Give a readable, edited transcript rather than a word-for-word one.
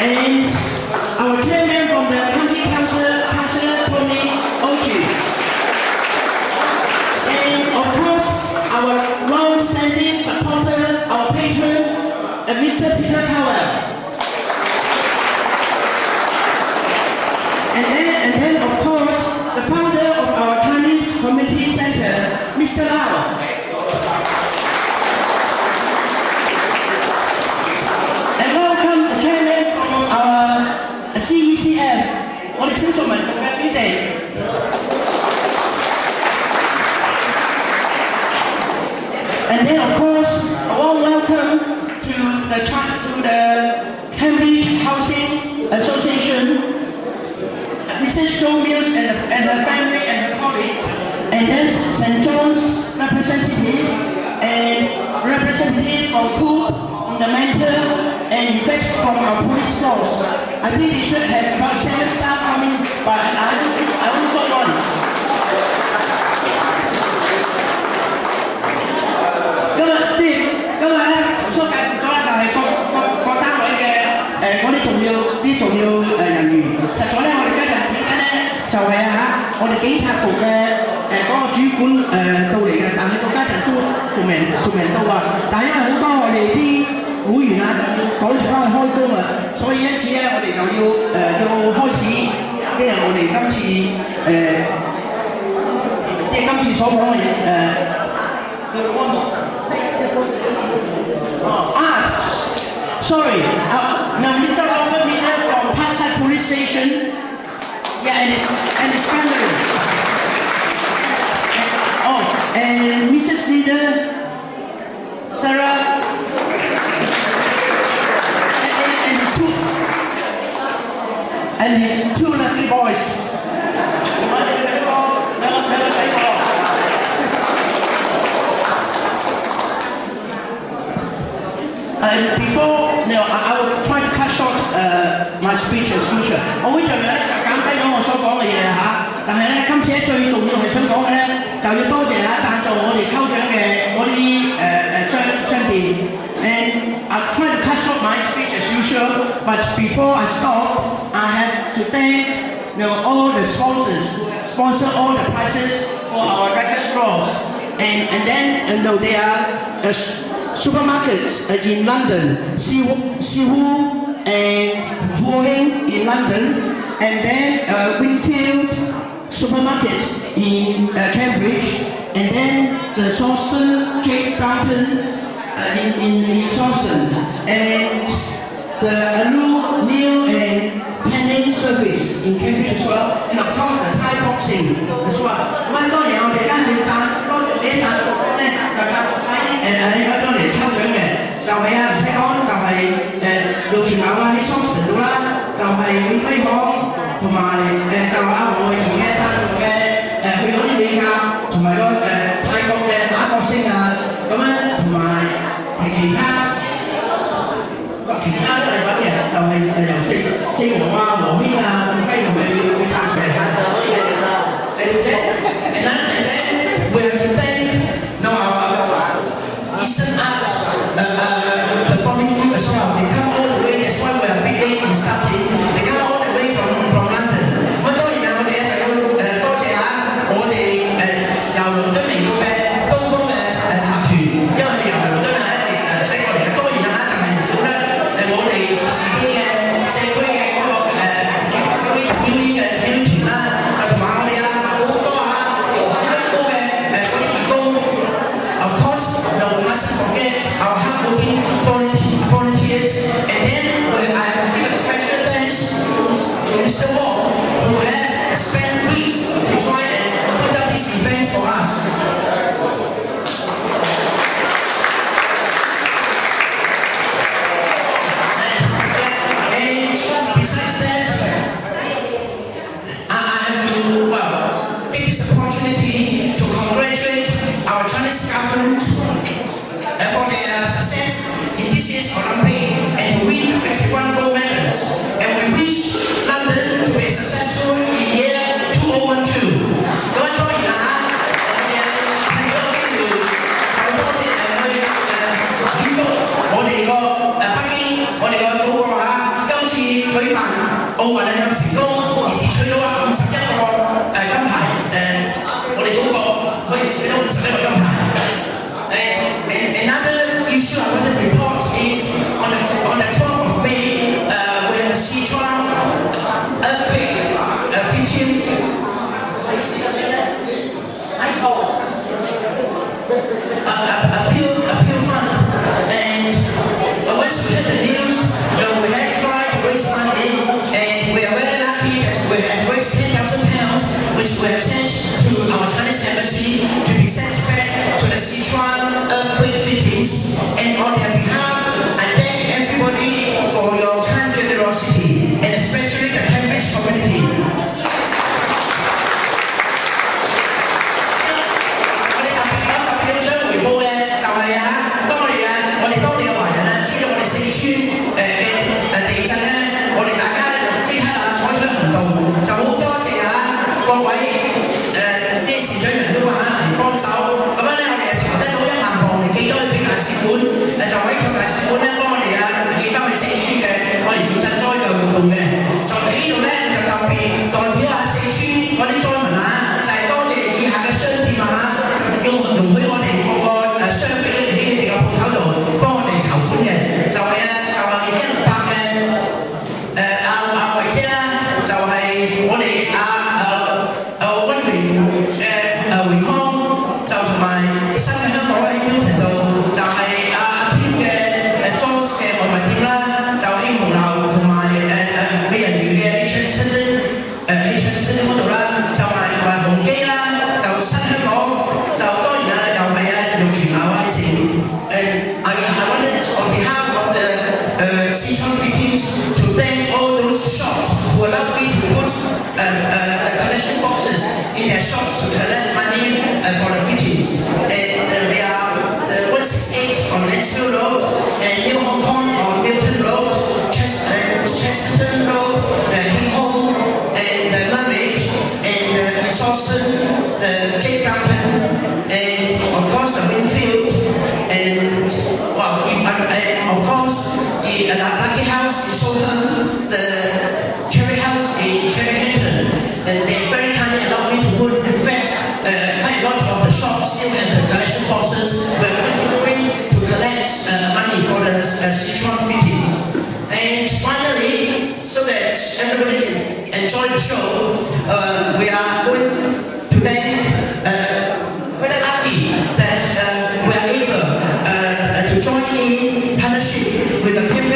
And our chairman from the county council, Councillor Tony Ochi. And of course, our long-standing supporter, our patron, Mr. Peter Cowell. And then of course, the founder of our Chinese Community Center, Mr. Lau. And welcome the chairman from our CECF, 我哋新族民族嘅主席。And then of course, a warm welcome to the Cambridge Housing Association, Mrs. Joe Mills and her family and her colleagues, and then St. John's representative and representative from Cook, Fundamental, and effects from our police force. I think we should have about 7 staff coming, but I only saw one. 今日咧，頭先介紹咗咧，就係各單位嘅嗰啲重要人員。實在咧，我哋今日點解咧，就係我哋警察局嘅嗰個主管到嚟嘅，但係個家陣都仲未到啊。但係因為好多我哋啲會員趕住翻去開工啊，所以因此咧，我哋就要開始，因為我哋今次所講嘅嘢安樂。Sorry. Now, Mr. Robert Miller from Pasai Police Station, yeah, and his family. And Mrs. Leader, Sarah, and his two lovely boys. And before, I will try to cut short my speech as usual. 我會盡量就減低咗我所講嘅嘢但係咧，今次最重要係想講嘅咧，就要多謝贊助我哋抽獎嘅嗰啲商店。And I'll try to cut short my speech as usual, but before I stop, I have to thank all the sponsors who have sponsored all the prizes for our record straws. And then they are supermarkets in London, Siwu and Huoheng in London, and then Winfield Supermarket in Cambridge, and then the Sawston Jade Fountain in Sawston, and the Alu Neil and Penning Service in Cambridge as well, and of course the Thai boxing as well. 咁當然我哋間要讚多謝呢贊助方咧，就靠喺多嚟抽獎嘅，就係唔使講，就係玉泉樓啦，喺 Sawston 度啦，就係永輝行同埋就阿黃慧賢嘅贊助嘅去嗰啲美甲同埋個泰國嘅打角星啊，咁樣同埋其他都係揾嘅，就係由四和啊、和軒啊、永輝同佢贊助嘅。And then we have to thank our Eastern Art performing group as well. They come all the way. That's why we are a bit late in starting. They come all the way from London. 咁當然我哋就要多謝我哋由倫敦嚟到嘅東方嘅集團，因為我哋由倫敦一直駛過嚟嘅。當然就係唔少得我哋自己嘅社區嘅嗰個奧運啊咁成功，而奪取咗51個金牌。我哋中國可以奪取咗51個金牌。Another issue I want to report is on the 12th of May, we had the Sichuan earthquake, 15. Appeal fund, and once we heard the news, we had tried to raise money, and we are very lucky that we have raised £10,000, which we have sent to our Chinese embassy to be sent back to the Sichuan earthquake victims. And on their behalf, I thank everybody for your kind generosity, and especially the Cambridge community. Sichuan victims to thank all those shops who allowed me to put collection boxes in their shops to collect money for the victims. And they are 168 on Lansdale Road, and New Hong Kong on Milton Road, Chesterton Road, the Hing Hong, and the Mermaid, and the Sawston, the Jade Fountain, and of course the Winfield, and well, of course the Lucky House in Soham, the Cherry House in Cherry Hinton, and they very kindly allowed me to put, in fact, quite a lot of the shops still have the collection boxes. We're continuing to collect money for the Sichuan victims. And finally, so that everybody enjoy the show, we are going to thank, very lucky that we are able to join in partnership with the people